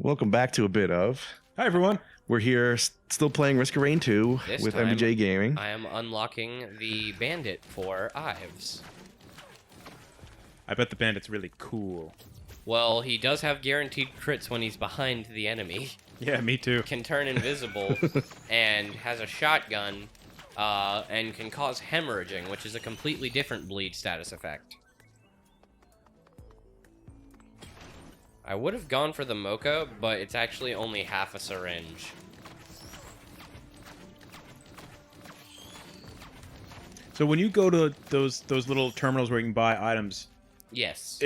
Welcome back to a bit of. Hi, everyone. We're here still playing Risk of Rain 2 This with time, MBJ Gaming. I am unlocking the bandit for Ives. I bet the bandit's really cool. Well, he does have guaranteed crits when he's behind the enemy, Yeah, me too. can turn invisible, and has a shotgun, and can cause hemorrhaging, which is a completely different bleed status effect. I would have gone for the Mocha, but it's actually only half a syringe. So when you go to those little terminals where you can buy items, Yes.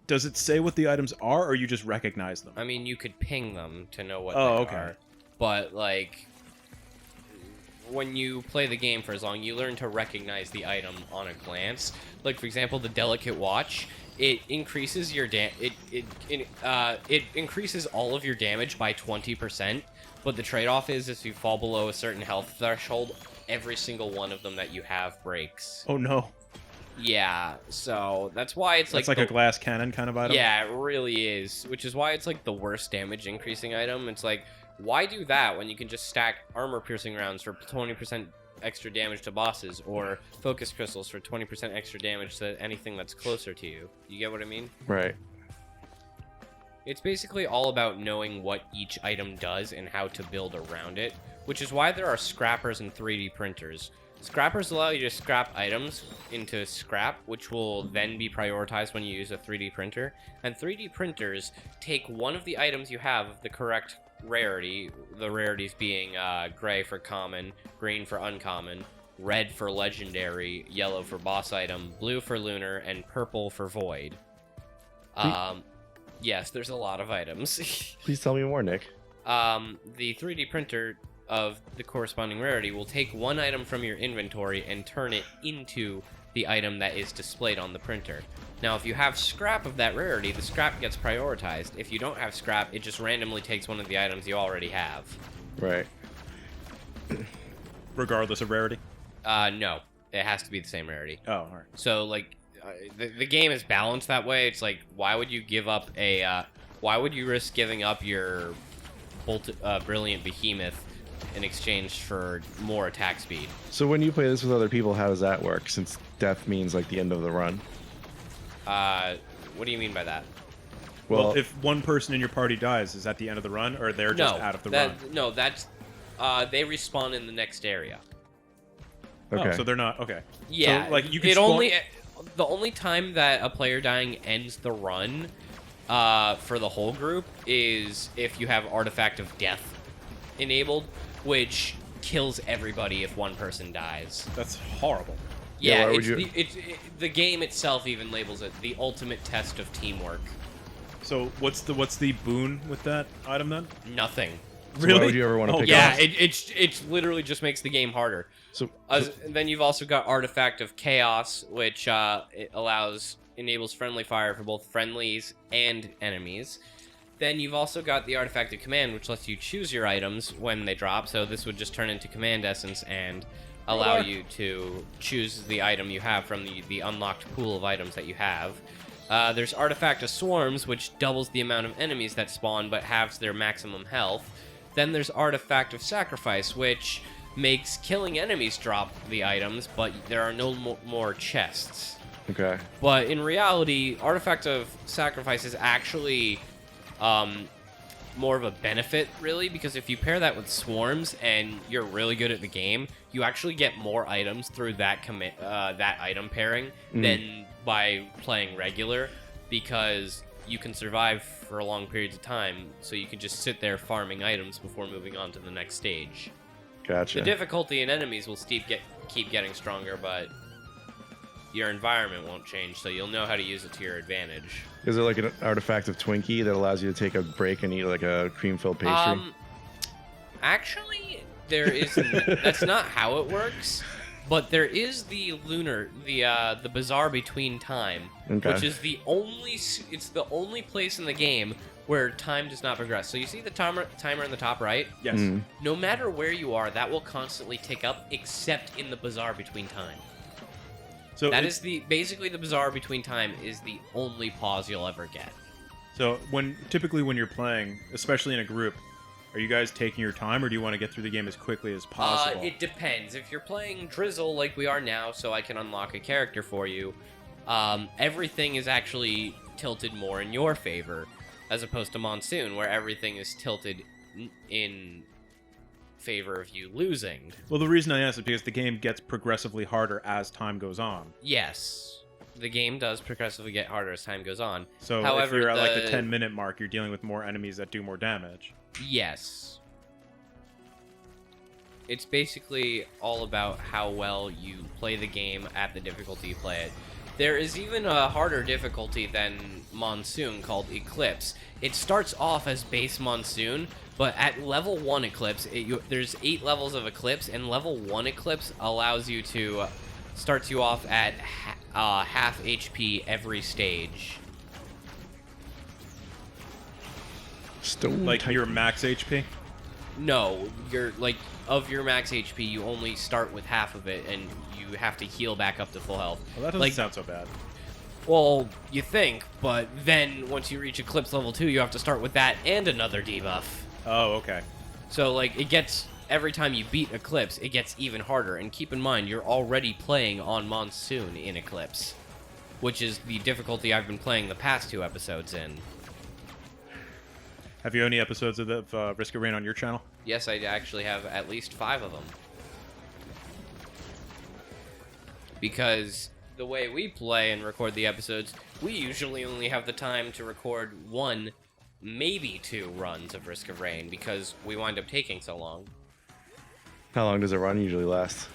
does it say what the items are, or you just recognize them? I mean, you could ping them to know what Oh, they okay. are. But, like, when you play the game for as long, you learn to recognize the item on a glance. Like, for example, the Delicate Watch, it increases your it increases all of your damage by 20%, but the trade-off is if you fall below a certain health threshold, every single one of them that you have breaks. Oh, no. Yeah, so that's why it's That's like a glass cannon kind of item? Yeah, it really is. Which is why it's like the worst damage increasing item. It's like, why do that when you can just stack armor piercing rounds for 20% extra damage to bosses, or focus crystals for 20% extra damage to anything that's closer to you? You get what I mean? Right. It's basically all about knowing what each item does and how to build around it, which is why there are scrappers and 3D printers. Scrappers allow you to scrap items into scrap, which will then be prioritized when you use a 3D printer. And 3D printers take one of the items you have of the correct rarity, the rarities being gray for common, green for uncommon, red for legendary, yellow for boss item, blue for lunar, and purple for void. Yes, there's a lot of items. Please tell me more, Nick. The 3D printer of the corresponding rarity will take one item from your inventory and turn it into the item that is displayed on the printer. Now, if you have scrap of that rarity, the scrap gets prioritized. If you don't have scrap, it just randomly takes one of the items you already have. Right. Regardless of rarity? No. It has to be the same rarity. Oh, all right. So, like, the game is balanced that way. It's like, why would you give up why would you risk giving up your Brilliant Behemoth in exchange for more attack speed? So when you play this with other people, how does that work? Since death means like the end of the run. What do you mean by that? Well, if one person in your party dies, is that the end of the run, or they're just out of the run? No, that's they respawn in the next area. Okay. Oh, so they're not okay. Yeah, so, like you can the only time that a player dying ends the run for the whole group is if you have Artifact of Death enabled, which kills everybody if one person dies. That's horrible. Yeah, why would it's the game itself even labels it the ultimate test of teamwork. So what's the boon with that item then? Nothing. So Really? why would you ever want to pick Yeah, up? it literally just makes the game harder. So Then you've also got Artifact of Chaos, which it enables friendly fire for both friendlies and enemies. Then you've also got the Artifact of Command, which lets you choose your items when they drop. So this would just turn into Command Essence and allow you to choose the item you have from the unlocked pool of items that you have. There's Artifact of Swarms, which doubles the amount of enemies that spawn but halves their maximum health. Then there's Artifact of Sacrifice, which makes killing enemies drop the items, but there are no more chests. okay. But in reality, Artifact of Sacrifice is actually more of a benefit, really, because if you pair that with Swarms and you're really good at the game, you actually get more items through that that item pairing than by playing regular, because you can survive for long periods of time, so you can just sit there farming items before moving on to the next stage. Gotcha. The difficulty in enemies will keep getting stronger, but your environment won't change, so you'll know how to use it to your advantage. Is there like an artifact of Twinkie that allows you to take a break and eat like a cream-filled pastry? Actually, there is. That's not how it works. But there is the lunar, the bazaar between time, Okay. which is the only place in the game where time does not progress. So you see the timer in the top right? Yes. No matter where you are, that will constantly tick up, except in the bazaar between time. So That is basically the bazaar between time is the only pause you'll ever get. So typically when you're playing, especially in a group, are you guys taking your time, or do you want to get through the game as quickly as possible? It depends. If you're playing Drizzle like we are now, so I can unlock a character for you, everything is actually tilted more in your favor, as opposed to Monsoon, where everything is tilted in favor of you losing. Well, the reason I ask is because the game gets progressively harder as time goes on. Yes, the game does progressively get harder as time goes on. So However, if you're at like the 10-minute mark, you're dealing with more enemies that do more damage. Yes. It's basically all about how well you play the game at the difficulty you play it. There is even a harder difficulty than Monsoon called Eclipse. It starts off as base Monsoon, but at level 1 Eclipse, there's 8 levels of Eclipse, and level 1 Eclipse allows you to... starts you off at half HP every stage. Like your max HP? No, you're like, of your max HP, you only start with half of it, and you have to heal back up to full health. Well, that doesn't sound so bad. Well, you think, but then once you reach Eclipse level 2, you have to start with that and another debuff. Oh, okay. So, like, it gets, every time you beat Eclipse, it gets even harder. And keep in mind, you're already playing on Monsoon in Eclipse, which is the difficulty I've been playing the past 2 episodes in. Have you any episodes of Risk of Rain on your channel? Yes, I actually have at least 5 of them. Because the way we play and record the episodes, we usually only have the time to record 1, maybe 2 runs of Risk of Rain, because we wind up taking so long. How long does a run usually last?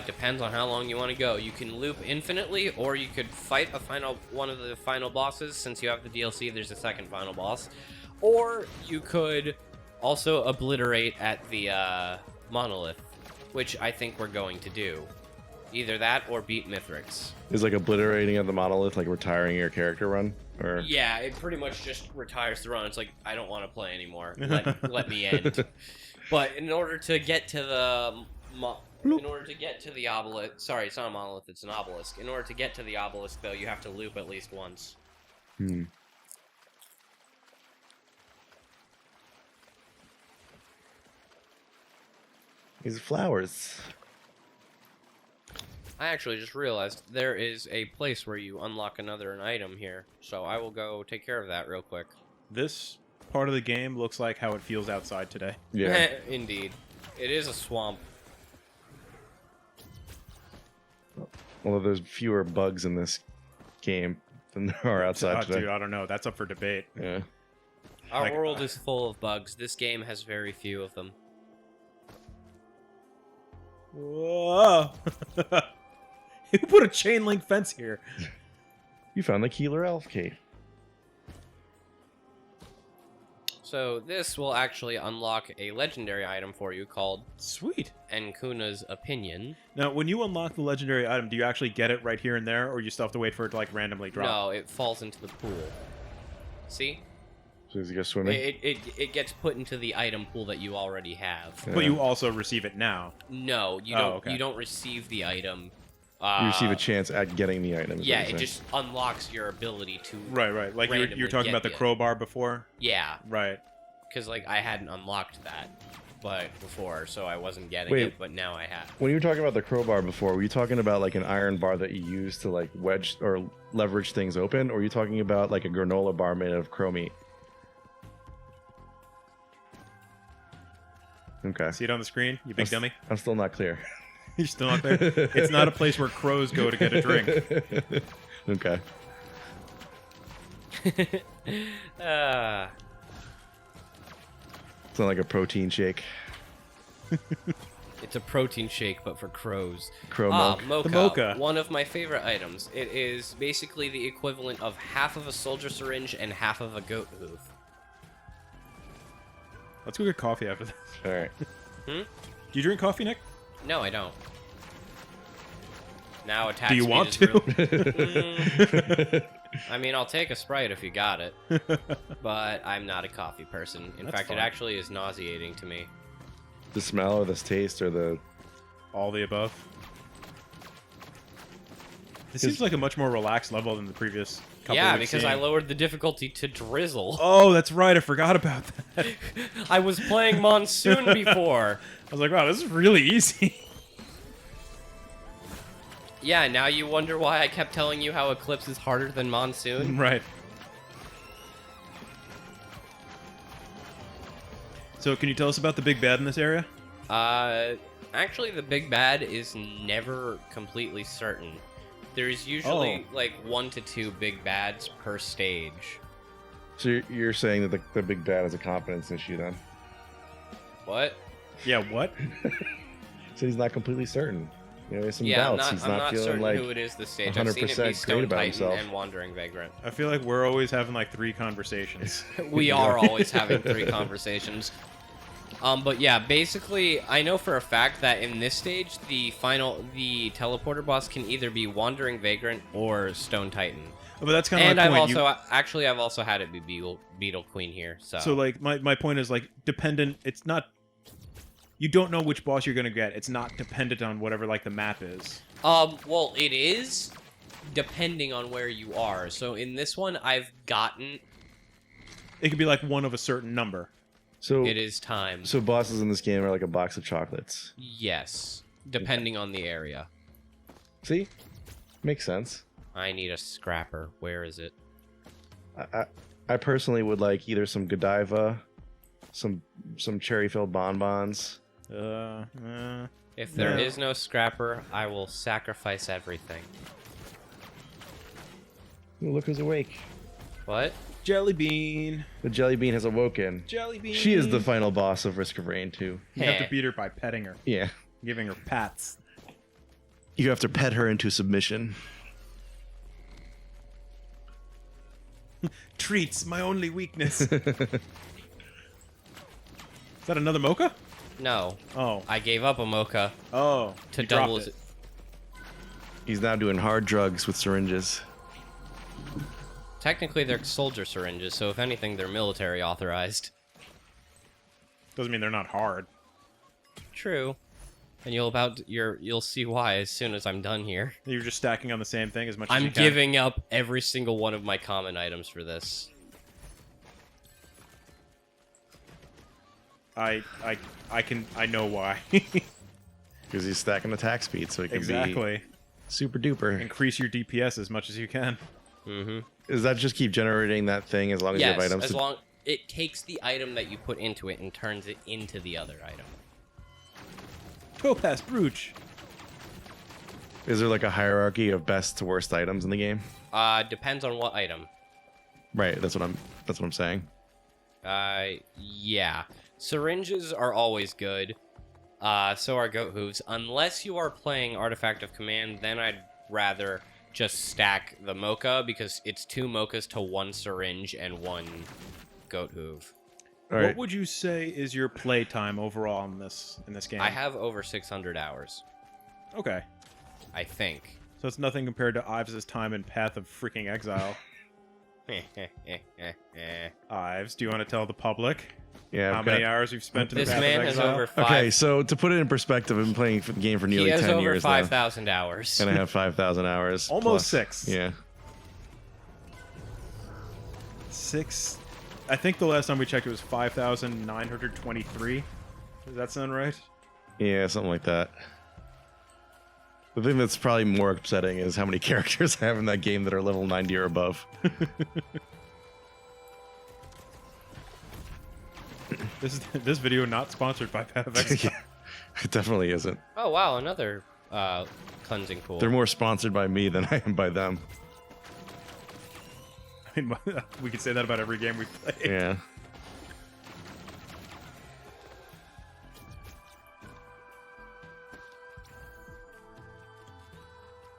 Depends on how long you want to go. You can loop infinitely, or you could fight one of the final bosses. Since you have the DLC, there's a second final boss. Or you could also obliterate at the monolith, which I think we're going to do. Either that or beat Mithrix. Is like obliterating of the monolith like retiring your character run? Or Yeah, it pretty much just retires the run. It's like, I don't want to play anymore. Let me end. But in order to get to the... in order to get to the obelisk... Sorry, it's not a monolith, it's an obelisk. In order to get to the obelisk, though, you have to loop at least once. These flowers. I actually just realized there is a place where you unlock an item here. So I will go take care of that real quick. This part of the game looks like how it feels outside today. Yeah. Indeed. It is a swamp. Although there's fewer bugs in this game than there are outside today. Dude, I don't know. That's up for debate. Yeah. Our world is full of bugs. This game has very few of them. Whoa! Who put a chain link fence here? You found the Keeler Elf Cave. So this will actually unlock a legendary item for you called Sweet. Enkuna's Opinion. Now, when you unlock the legendary item, do you actually get it right here and there, or you still have to wait for it to like randomly drop? No, it falls into the pool. See? So does he go swimming? It gets put into the item pool that you already have. But you also receive it now. No, you Oh, don't. okay. You don't receive the item. You receive a chance at getting the item. is Yeah, what it you're just unlocks your ability to. Right. Like you were randomly talking about the get crowbar before. Yeah, Right. because like I hadn't unlocked that, before, so I wasn't getting Wait. it, but now I have. When you were talking about the crowbar before, were you talking about like an iron bar that you use to like wedge or leverage things open, or were you talking about like a granola bar made of crow meat? Okay. See it on the screen, you big dummy? I'm still not clear. You're still not there? It's not a place where crows go to get a drink. Okay. It's not like a protein shake. It's a protein shake, but for crows. Crow milk. Mocha. The mocha. One of my favorite items. It is basically the equivalent of half of a soldier syringe and half of a goat hoof. Let's go get coffee after this. All right. Do you drink coffee, Nick? No, I don't. Now attached. Do you want to? I mean, I'll take a Sprite if you got it, but I'm not a coffee person. In That's fact, fine. it actually is nauseating to me. The smell or the taste or the... All the above. This seems like a much more relaxed level than the previous couple Yeah, we've because seen. I lowered the difficulty to drizzle. Oh, that's right. I forgot about that. I was playing Monsoon before. I was like, wow, this is really easy. Yeah, now you wonder why I kept telling you how Eclipse is harder than Monsoon? Right. So, can you tell us about the big bad in this area? Actually, the big bad is never completely certain. There's usually like 1 to 2 big bads per stage. So you're saying that the big bad is a confidence issue then? What? Yeah, what? So he's not completely certain. You know, he has some Yeah, doubts. He's I'm not not feeling certain like who it is this stage. I've seen it 100% be great Stone about Titan himself. and Wandering Vagrant. I feel like we're always having like 3 conversations. We are always having 3 conversations. But yeah, basically, I know for a fact that in this stage, the teleporter boss can either be Wandering Vagrant or Stone Titan. But that's kind of And my I've point. also I've also had it be Beetle Queen here. So like my point is like dependent. It's not. You don't know which boss you're gonna get. It's not dependent on whatever like the map is. Well, it is depending on where you are. So in this one, I've gotten It could be like one of a certain number. So it is time. So bosses in this game are like a box of chocolates. Yes, depending on the area. See? Makes sense. I need a scrapper. Where is it? I personally would like either some Godiva, some cherry-filled bonbons. If there is no scrapper, I will sacrifice everything. Ooh, look who's awake. What? Jelly bean. The jelly bean has awoken. Jelly bean. She is the final boss of Risk of Rain 2. You have to Heh. beat her by petting her, Yeah. giving her pats. You have to pet her into submission. Treats, my only weakness. Is that another mocha? No, Oh. I gave up a mocha Oh. to you double. dropped it. He's now doing hard drugs with syringes. Technically, they're soldier syringes, so if anything, they're military authorized. Doesn't mean they're not hard. True. And you'll see why as soon as I'm done here. You're just stacking on the same thing as much as I'm you can. giving up every single one of my common items for this. I know why. Because he's stacking attack speed, so he can be Exactly. super duper. Increase your DPS as much as you can. Mm-hmm. Does that just keep generating that thing as long as you have Yes, items? as long it takes the item that you put into it and turns it into the other item. Topaz brooch. Is there like a hierarchy of best to worst items in the game? Depends on what item. Right, that's what I'm saying. Yeah. Syringes are always good. So are goat hooves. Unless you are playing Artifact of Command, then I'd rather just stack the mocha because it's 2 mochas to 1 syringe and 1 goat hoof. All right. What would you say is your play time overall in this game? I have over 600 hours, Okay. I think. So it's nothing compared to Ives' time in Path of Freaking Exile. Ives, do you want to tell the public Yeah. how I've many got- hours you've spent in This Path man of has Exile? over 5. Okay, so to put it in perspective, I've been playing the game for He nearly has 10 over years 5,000 hours. now, and I have 5,000 hours. Almost plus. 6. Yeah. 6. I think the last time we checked it was 5,923. Does that sound right? Yeah, something like that. The thing that's probably more upsetting is how many characters I have in that game that are level 90 or above. This video not sponsored by Path of Exile. It definitely isn't. Oh wow, another cleansing pool. They're more sponsored by me than I am by them. I mean, we could say that about every game we play. Yeah.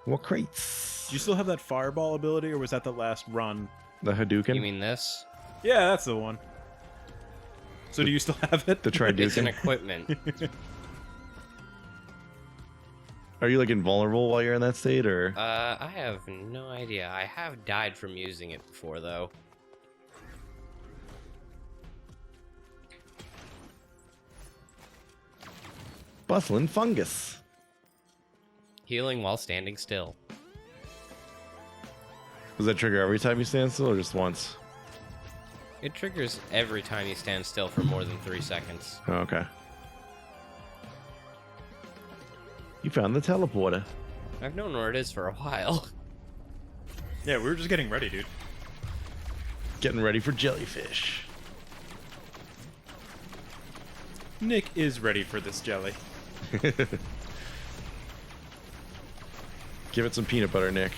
What crates? Do you still have that fireball ability, or was that the last run? The Hadouken? You mean this? Yeah, that's the one. So do you still have it? The It's an Tridouken? equipment. Are you like invulnerable while you're in that state, or? I have no idea. I have died from using it before, though. Bustling fungus. Healing while standing still. Does that trigger every time you stand still, or just once? It triggers every time you stand still for more than 3 seconds. Oh, okay. You found the teleporter. I've known where it is for a while. Yeah, we were just getting ready, dude. Getting ready for jellyfish. Nick is ready for this jelly. Give it some peanut butter, Nick.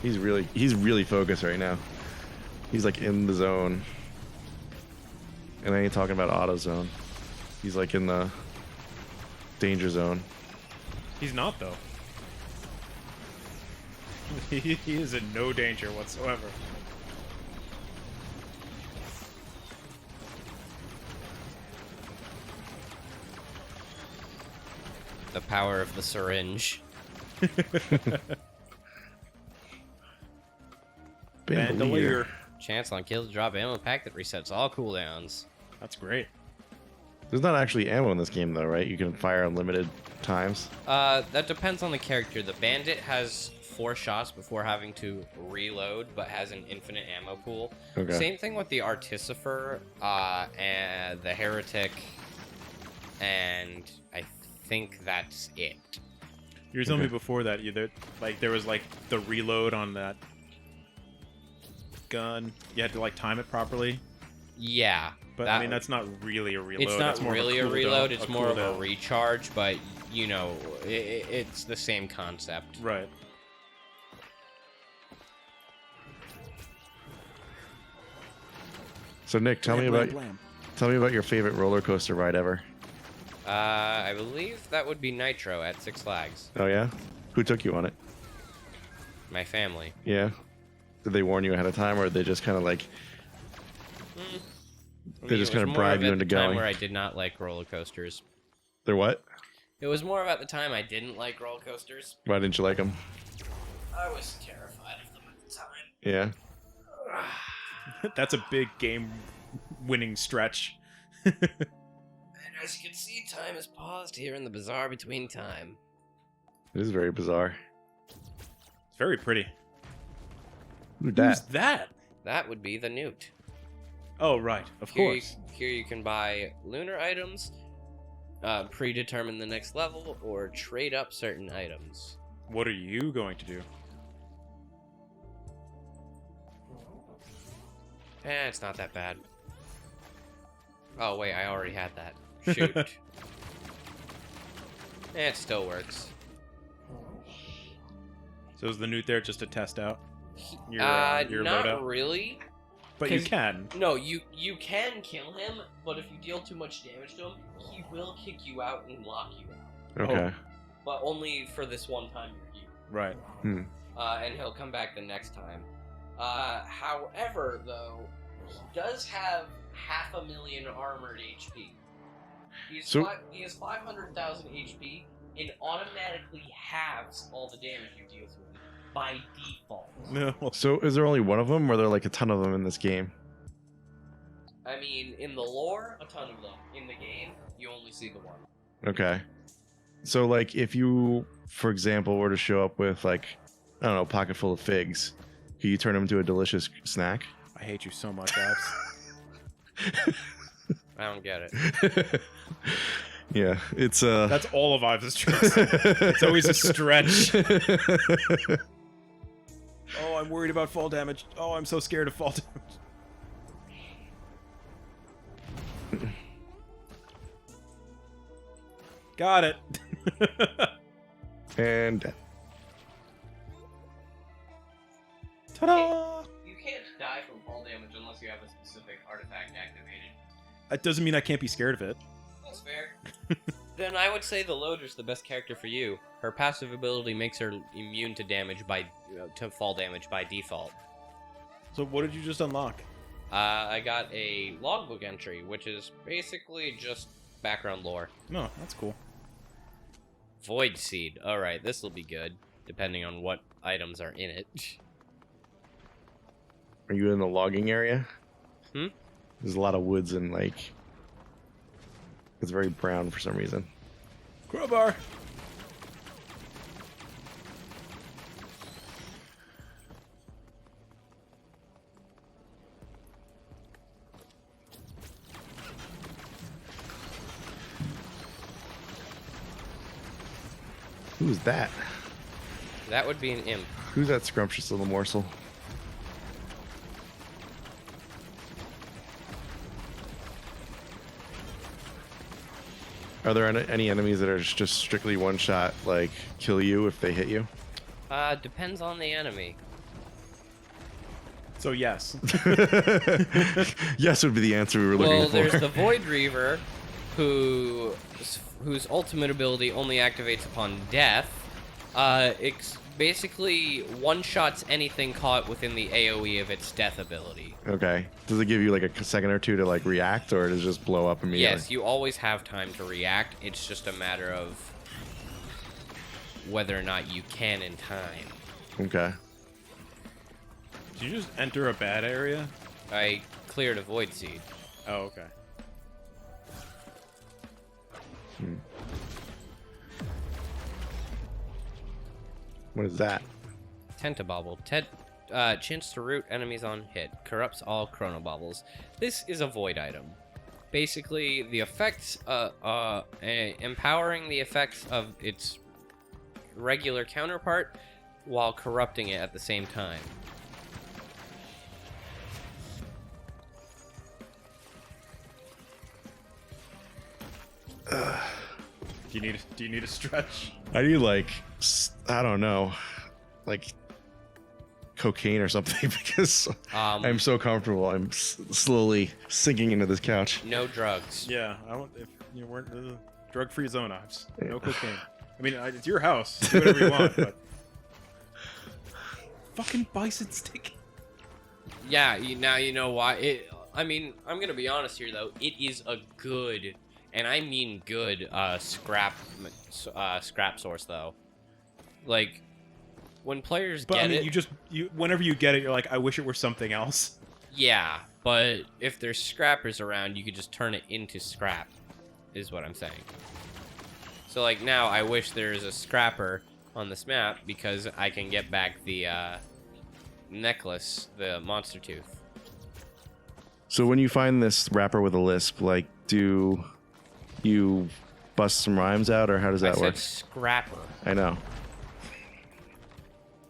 He's really focused right now. He's like in the zone. And I ain't talking about auto zone. He's like in the danger zone. He's not, though. He is in no danger whatsoever. The power of the syringe. Bandolier. Chance on kill to drop ammo pack that resets all cooldowns. That's great. There's not actually ammo in this game, though, right? You can fire unlimited times. That depends on the character. The bandit has 4 shots before having to reload, but has an infinite ammo pool. Okay. Same thing with the artificer, and the heretic, and I think that's it. You were telling me before that there was like the reload on that gun. You had to like time it properly. Yeah. But I mean, that's not really a reload. It's not more really of a reload. It's more of a cooldown. recharge, but you know, it's the same concept. Right. So Nick, tell me about your favorite roller coaster ride ever. I believe that would be Nitro at Six Flags. Oh yeah? Who took you on it? My family. Yeah. Did they warn you ahead of time, or did they just kind of like? They just kind of bribe you into going. Where I did not like roller coasters. They're what? It was more about the time I didn't like roller coasters. Why didn't you like them? I was terrified of them at the time. Yeah. That's a big game-winning stretch. And as you can see, time is paused here in the bazaar between time. It is very bizarre. It's very pretty. Who's Who's that? that? That would be the Newt. Oh, right. Of course. Here you can buy lunar items, predetermine the next level, or trade up certain items. What are you going to do? It's not that bad. Oh, wait, I already had that. Shoot. It still works. So is the Newt there just to test out your not loadout? really. But you can. No, you can kill him, but if you deal too much damage to him, he will kick you out and lock you out. Okay. But only for this one time you're here. Right. And he'll come back the next time. However, though, he does have 500,000 armored HP. He has 500,000 HP and automatically halves all the damage you deal to him by default. No. So is there only one of them, or are there like a ton of them in this game? I mean, in the lore, a ton of them. In the game, you only see the one. Okay. So like if you, for example, were to show up with like, I don't know, a pocket full of figs, could you turn them into a delicious snack? I hate you so much, Abs. I don't get it. Yeah, it's That's all of Ives' tricks. It's always a stretch. Oh, I'm worried about fall damage. Oh, I'm so scared of fall damage. Got it. and Ta-da! You can't die from fall damage unless you have a specific artifact activated. That doesn't mean I can't be scared of it. That's fair. Then I would say the Loader's the best character for you. Her passive ability makes her immune to damage to fall damage by default. So what did you just unlock? I got a logbook entry, which is basically just background lore. No, that's cool. Void Seed. Alright, this will be good, depending on what items are in it. are you in the logging area? There's a lot of woods and like it's very brown for some reason. Crowbar. Who's that? That would be an imp. Who's that scrumptious little morsel? Are there any enemies that are just strictly one shot, like kill you if they hit you? Depends on the enemy. So yes. Yes would be the answer we were looking Well, for. there's the Void Reaver, whose ultimate ability only activates upon death. It's basically one-shots anything caught within the AoE of its death ability. Okay. Does it give you like a second or two to like react, or does it just blow up immediately? Yes, you always have time to react. It's just a matter of whether or not you can in time. Okay. Did you just enter a bad area? I cleared a Void Seed. Oh, okay. What is that? Tentabobble. Chance to root enemies on hit. Corrupts all chronobobbles. This is a void item. Basically, the effects, empowering the effects of its regular counterpart while corrupting it at the same time. Do you need a stretch? I need like I don't know, like cocaine or something because I'm so comfortable. I'm slowly sinking into this couch. No drugs. Yeah, I want if you weren't drug-free zone ops. No cocaine. I mean, it's your house. Do whatever you want, but fucking bison stick. Yeah, now you know why. I mean, I'm gonna be honest here though. It is a good, and I mean good, scrap source though. Like, when players But get I mean, it, whenever you get it, you're like, I wish it were something else. yeah. But if there's scrappers around, you could just turn it into scrap. Is what I'm saying. So like now, I wish there's a scrapper on this map because I can get back the necklace, the monster tooth. So when you find this rapper with a lisp, like, do you bust some rhymes out, or how does that I work? said scrapper. I know.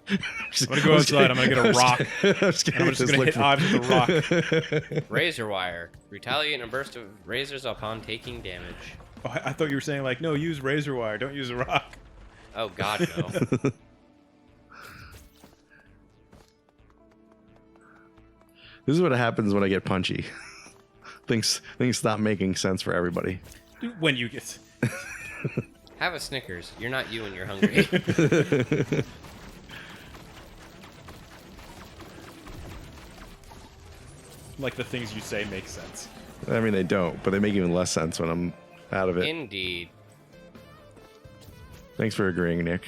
I'm gonna go outside. I'm gonna get a rock. I'm just And I'm just gonna hit Ives with a rock. Razor wire. Retaliate in a burst of razors upon taking damage. Oh, I thought you were saying like, no, use razor wire. Don't use a rock. Oh God, no. This is what happens when I get punchy. Things stop making sense for everybody. When you get. Have a Snickers. You're not you when you're hungry. Like the things you say make sense. I mean, they don't, but they make even less sense when I'm out of it. Indeed. Thanks for agreeing, Nick.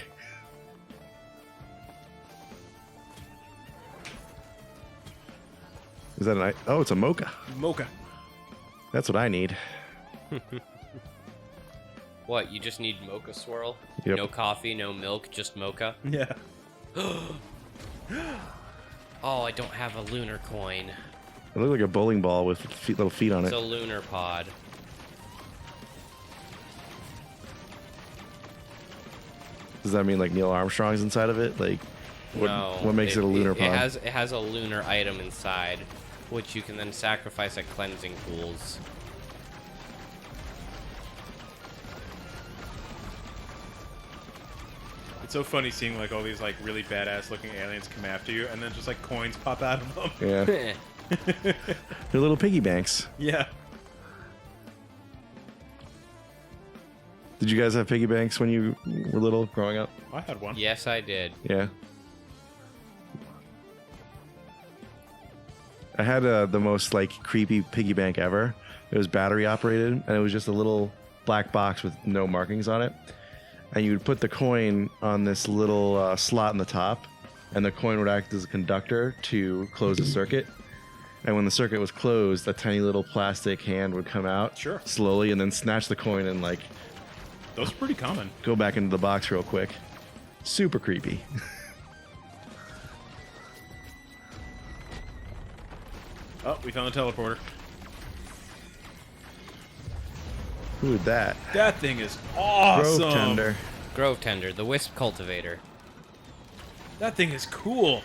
Is that an... Oh, it's a mocha. Mocha. That's what I need. What? You just need mocha swirl? Yep. No coffee, no milk, just mocha? Yeah. Oh, I don't have a lunar coin. It looks like a bowling ball with little feet on It's it. a lunar pod. Does that mean like Neil Armstrong's inside of it? Like, what makes it a lunar pod? It has a lunar item inside, which you can then sacrifice at cleansing pools. It's so funny seeing like all these like really badass looking aliens come after you, and then just like coins pop out of them. Yeah. They're little piggy banks. Yeah. Did you guys have piggy banks when you were little, growing up? I had one. Yes, I did. Yeah. I had the most like creepy piggy bank ever. It was battery operated, and it was just a little black box with no markings on it. And you would put the coin on this little slot in the top, and the coin would act as a conductor to close the circuit. And when the circuit was closed, a tiny little plastic hand would come out Sure. slowly, and then snatch the coin and like Those are pretty common. go back into the box real quick. Super creepy. Oh, we found the teleporter. Who is that? That thing is awesome. Grove tender. Grove Tender, the Wisp Cultivator. That thing is cool.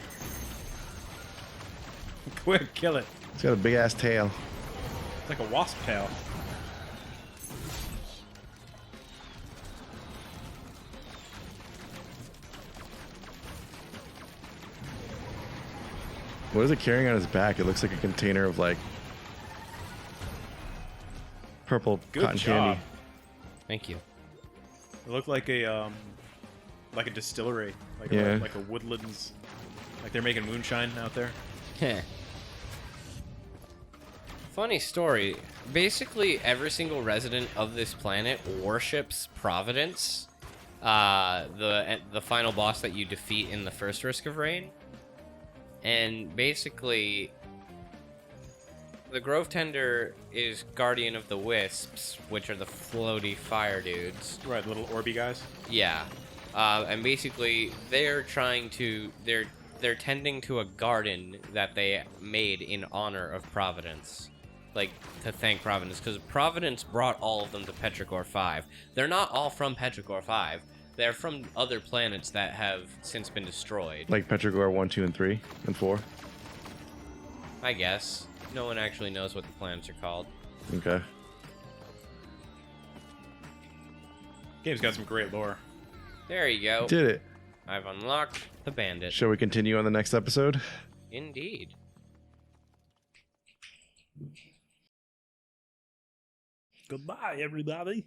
Quick, kill it. It's got a big ass tail. It's like a wasp tail. What is it carrying on his back? It looks like a container of like purple Good cotton job. candy. Thank you. It looked like a distillery, like Yeah. like a woodlands, like they're making moonshine out there. Funny story. Basically, every single resident of this planet worships Providence, the final boss that you defeat in the first Risk of Rain. And basically, the Grove Tender is guardian of the Wisps, which are the floaty fire dudes. Right, little Orby guys. Yeah, and basically they're tending to a garden that they made in honor of Providence, like to thank Providence, because Providence brought all of them to Petrichor 5. They're not all from Petrichor 5. They're from other planets that have since been destroyed. Like Petrogor 1, 2, and 3, and 4. I guess. No one actually knows what the planets are called. Okay. Game's got some great lore. There you go. Did it. I've unlocked the bandit. Shall we continue on the next episode? Indeed. Goodbye, everybody.